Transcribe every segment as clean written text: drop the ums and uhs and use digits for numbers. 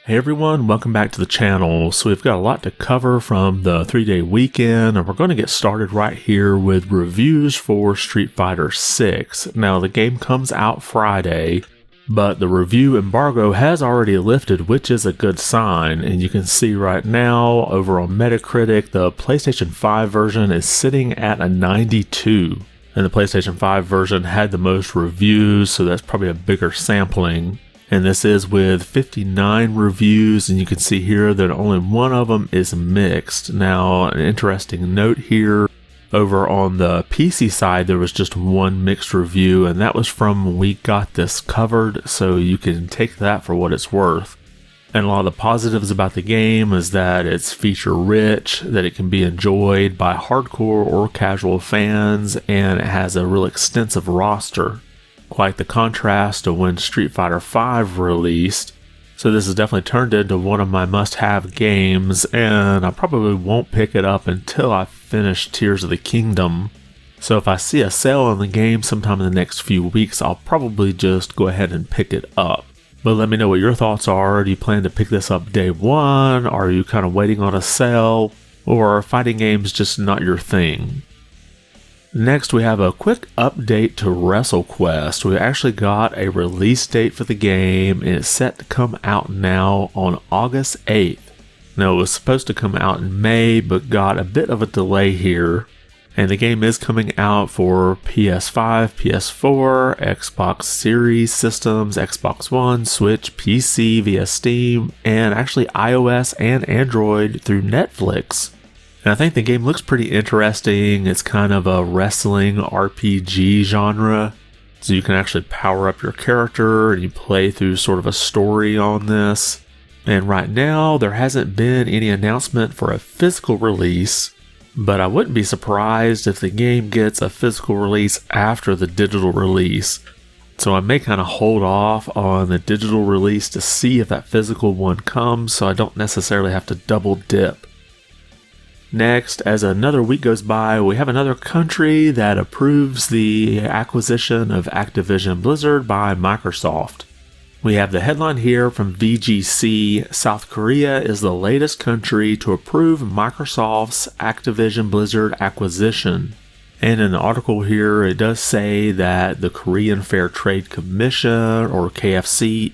Hey everyone, welcome back to the channel. So we've got a lot to cover from the 3-day weekend, and we're going to get started right here with reviews for Street Fighter 6. Now the game comes out Friday, but the review embargo has already lifted, which is a good sign. And you can see right now over on Metacritic, the PlayStation 5 version is sitting at a 92. And the PlayStation 5 version had the most reviews, so that's probably a bigger sampling. And this is with 59 reviews, and you can see here that only one of them is mixed. Now, an interesting note here, over on the PC side, there was just one mixed review, and that was from when we got this covered, so you can take that for what it's worth. And a lot of the positives about the game is that it's feature-rich, that it can be enjoyed by hardcore or casual fans, and it has a real extensive roster. Quite the contrast to when Street Fighter V released. So this has definitely turned into one of my must-have games, and I probably won't pick it up until I finish Tears of the Kingdom. So if I see a sale on the game sometime in the next few weeks, I'll probably just go ahead and pick it up. But let me know what your thoughts are. Do you plan to pick this up day one? Are you kind of waiting on a sale? Or are fighting games just not your thing? Next, we have a quick update to WrestleQuest. We actually got a release date for the game, and it's set to come out now on August 8th. Now, it was supposed to come out in May, but got a bit of a delay here. And the game is coming out for PS5, PS4, Xbox Series systems, Xbox One, Switch, PC via Steam, and actually iOS and Android through Netflix. And I think the game looks pretty interesting. It's kind of a wrestling RPG genre. So you can actually power up your character and you play through sort of a story on this. And right now, there hasn't been any announcement for a physical release, but I wouldn't be surprised if the game gets a physical release after the digital release. So I may kind of hold off on the digital release to see if that physical one comes, so I don't necessarily have to double dip. Next, as another week goes by, we have another country that approves the acquisition of Activision Blizzard by Microsoft. We have the headline here from VGC. South Korea is the latest country to approve Microsoft's Activision Blizzard acquisition. And in the article here, it does say that the Korean Fair Trade Commission, or KFTC,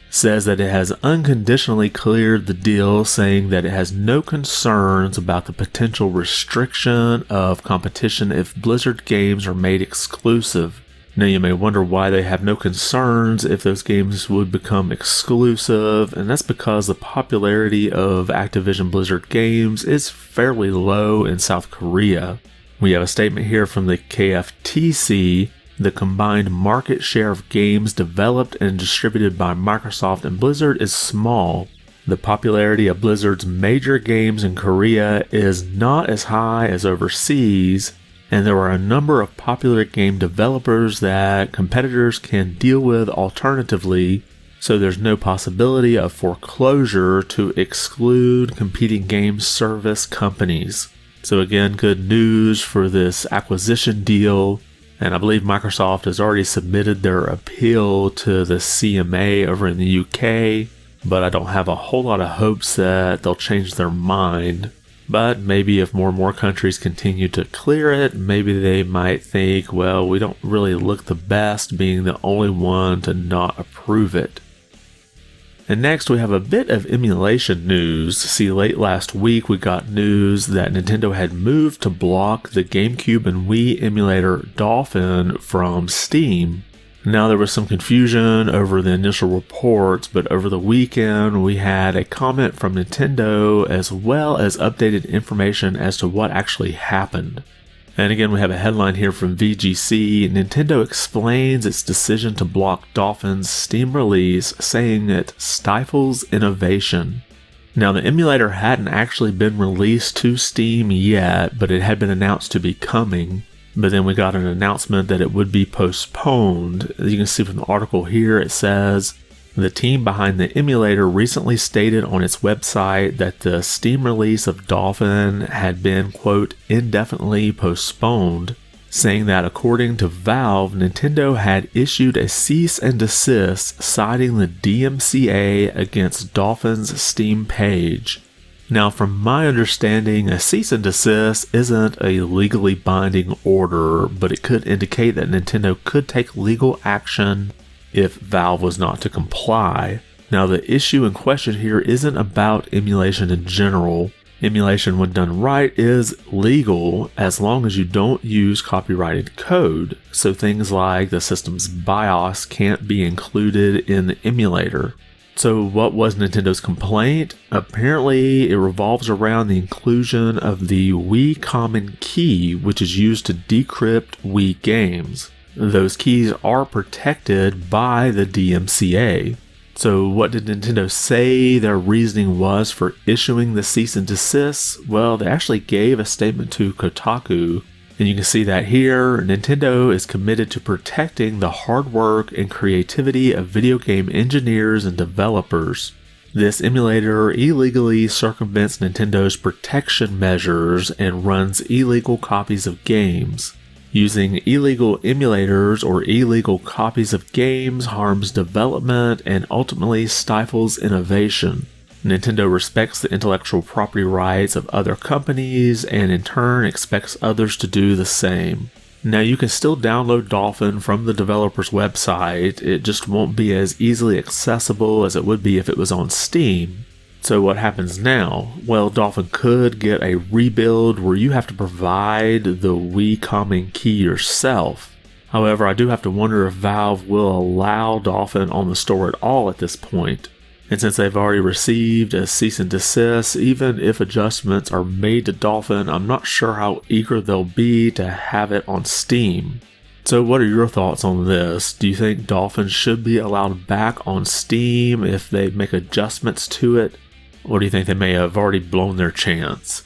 says that it has unconditionally cleared the deal, saying that it has no concerns about the potential restriction of competition if Blizzard games are made exclusive. Now you may wonder why they have no concerns if those games would become exclusive, and that's because the popularity of Activision Blizzard games is fairly low in South Korea. We have a statement here from the KFTC. The combined market share of games developed and distributed by Microsoft and Blizzard is small. The popularity of Blizzard's major games in Korea is not as high as overseas, and there are a number of popular game developers that competitors can deal with alternatively, so there's no possibility of foreclosure to exclude competing game service companies. So again, good news for this acquisition deal. And I believe Microsoft has already submitted their appeal to the CMA over in the UK, but I don't have a whole lot of hopes that they'll change their mind. But maybe if more and more countries continue to clear it, maybe they might think, well, we don't really look the best being the only one to not approve it. And next we have a bit of emulation news. See, late last week we got news that Nintendo had moved to block the GameCube and Wii emulator Dolphin from Steam. Now there was some confusion over the initial reports, but over the weekend we had a comment from Nintendo as well as updated information as to what actually happened. And again, we have a headline here from VGC. Nintendo explains its decision to block Dolphin's Steam release, saying it stifles innovation. Now, the emulator hadn't actually been released to Steam yet, but it had been announced to be coming. But then we got an announcement that it would be postponed. As you can see from the article here, it says, the team behind the emulator recently stated on its website that the Steam release of Dolphin had been, quote, indefinitely postponed, saying that according to Valve, Nintendo had issued a cease and desist citing the DMCA against Dolphin's Steam page. Now, from my understanding, a cease and desist isn't a legally binding order, but it could indicate that Nintendo could take legal action if Valve was not to comply. Now, the issue in question here isn't about emulation in general. Emulation, when done right, is legal as long as you don't use copyrighted code, so things like the system's BIOS can't be included in the emulator. So what was Nintendo's complaint? Apparently, it revolves around the inclusion of the Wii Common Key, which is used to decrypt Wii games. Those keys are protected by the DMCA. So what did Nintendo say their reasoning was for issuing the cease and desist? Well, they actually gave a statement to Kotaku, and you can see that here. Nintendo is committed to protecting the hard work and creativity of video game engineers and developers. This emulator illegally circumvents Nintendo's protection measures and runs illegal copies of games. Using illegal emulators or illegal copies of games harms development and ultimately stifles innovation. Nintendo respects the intellectual property rights of other companies and in turn expects others to do the same. Now, you can still download Dolphin from the developer's website, it just won't be as easily accessible as it would be if it was on Steam. So what happens now? Well, Dolphin could get a rebuild where you have to provide the Wii Common Key yourself. However, I do have to wonder if Valve will allow Dolphin on the store at all at this point. And since they've already received a cease and desist, even if adjustments are made to Dolphin, I'm not sure how eager they'll be to have it on Steam. So what are your thoughts on this? Do you think Dolphin should be allowed back on Steam if they make adjustments to it? Or do you think they may have already blown their chance?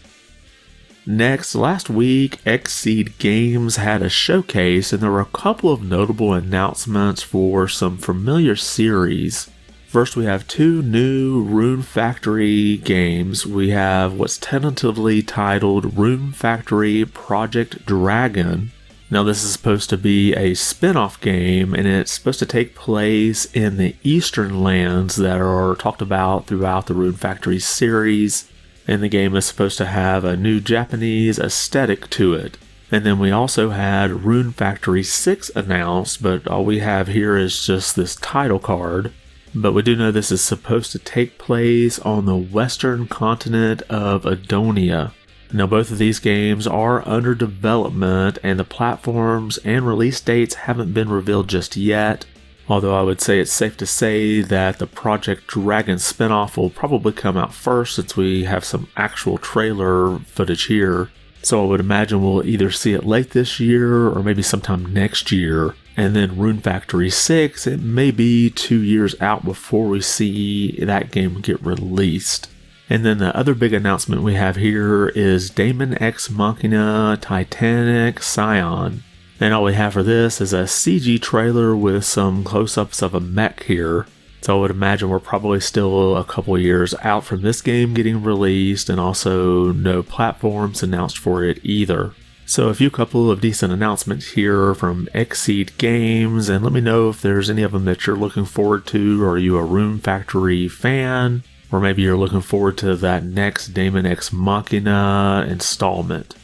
Next, last week, Xseed Games had a showcase and there were a couple of notable announcements for some familiar series. First, we have two new Rune Factory games. We have what's tentatively titled Rune Factory Project Dragon. Now, this is supposed to be a spin-off game, and it's supposed to take place in the Eastern lands that are talked about throughout the Rune Factory series. And the game is supposed to have a new Japanese aesthetic to it. And then we also had Rune Factory 6 announced, but all we have here is just this title card. But we do know this is supposed to take place on the western continent of Adonia. Now, both of these games are under development and the platforms and release dates haven't been revealed just yet. Although I would say it's safe to say that the Project Dragon spinoff will probably come out first since we have some actual trailer footage here. So I would imagine we'll either see it late this year or maybe sometime next year. And then Rune Factory 6, it may be 2 years out before we see that game get released. And then the other big announcement we have here is Daemon X Machina Titanic Scion. And all we have for this is a CG trailer with some close-ups of a mech here. So I would imagine we're probably still a couple years out from this game getting released, and also no platforms announced for it either. So a few couple of decent announcements here from Xseed Games, and let me know if there's any of them that you're looking forward to. Are you a Rune Factory fan? Or maybe you're looking forward to that next Daemon X Machina installment.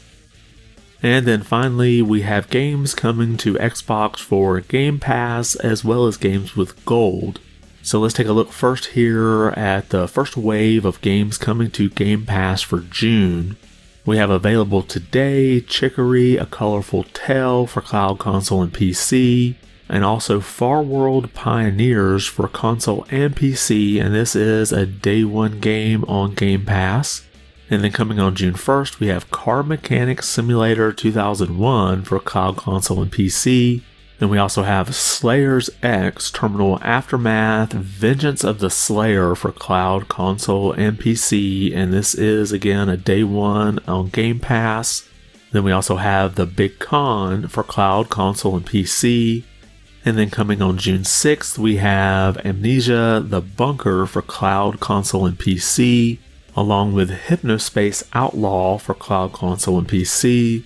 And then finally, we have games coming to Xbox for Game Pass, as well as games with gold. So let's take a look first here at the first wave of games coming to Game Pass for June. We have available today Chicory, A Colorful Tale for cloud, console, and PC, and also Far World Pioneers for console and PC, and this is a day one game on Game Pass. And then coming on June 1st, we have Car Mechanics Simulator 2001 for cloud, console, and PC. Then we also have Slayers X Terminal Aftermath Vengeance of the Slayer for cloud, console, and PC, and this is again a day one on Game Pass. Then we also have The Big Con for cloud, console, and PC. And then coming on June 6th, we have Amnesia The Bunker for cloud, console, and PC, along with Hypnospace Outlaw for cloud, console, and PC.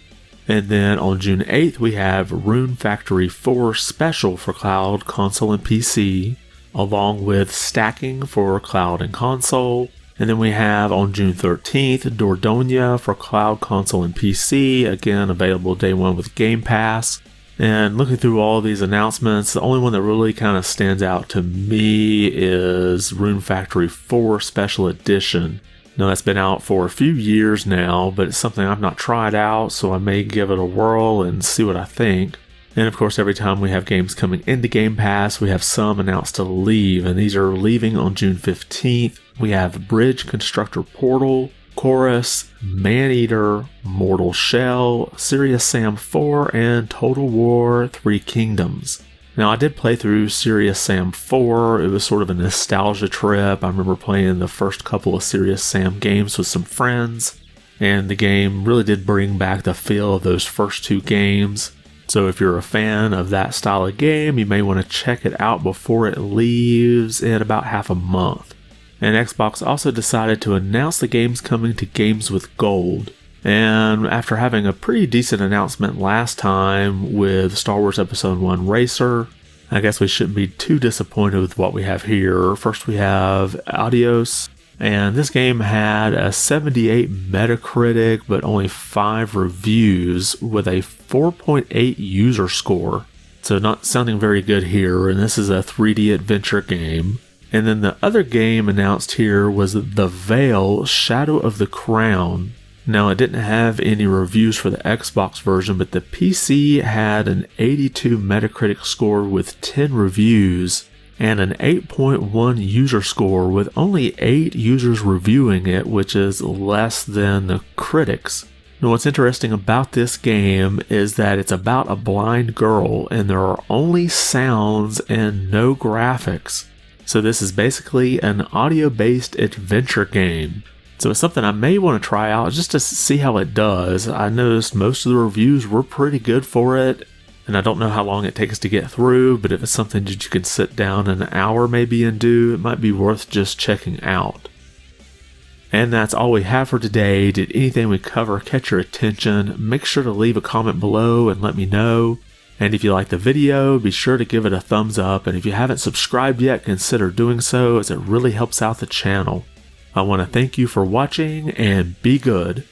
And then on June 8th, we have Rune Factory 4 Special for cloud, console, and PC, along with stacking for cloud and console. And then we have on June 13th, Dordogne for cloud, console, and PC, again available day one with Game Pass. And looking through all of these announcements, the only one that really kind of stands out to me is Rune Factory 4 Special Edition. Now that's been out for a few years now, but it's something I've not tried out, so I may give it a whirl and see what I think. And of course, every time we have games coming into Game Pass, we have some announced to leave, and these are leaving on June 15th. We have Bridge Constructor Portal, Chorus, Maneater, Mortal Shell, Serious Sam 4, and Total War 3 Kingdoms. Now, I did play through Serious Sam 4. It was sort of a nostalgia trip. I remember playing the first couple of Serious Sam games with some friends, and the game really did bring back the feel of those first two games. So if you're a fan of that style of game, you may want to check it out before it leaves in about half a month. And Xbox also decided to announce the games coming to Games with Gold. And after having a pretty decent announcement last time with Star Wars Episode 1 Racer, I guess we shouldn't be too disappointed with what we have here. First we have Adios, and this game had a 78 Metacritic but only 5 reviews with a 4.8 user score. So not sounding very good here, and this is a 3D adventure game. And then the other game announced here was The Veil: Shadow of the Crown. Now, it didn't have any reviews for the Xbox version, but the PC had an 82 Metacritic score with 10 reviews and an 8.1 user score with only 8 users reviewing it, which is less than the critics. Now, what's interesting about this game is that it's about a blind girl and there are only sounds and no graphics. So this is basically an audio-based adventure game. So it's something I may want to try out just to see how it does. I noticed most of the reviews were pretty good for it, and I don't know how long it takes to get through, but if it's something that you can sit down an hour maybe and do, it might be worth just checking out. And that's all we have for today. Did anything we cover catch your attention? Make sure to leave a comment below and let me know. And if you like the video, be sure to give it a thumbs up, and if you haven't subscribed yet, consider doing so as it really helps out the channel. I want to thank you for watching, and be good.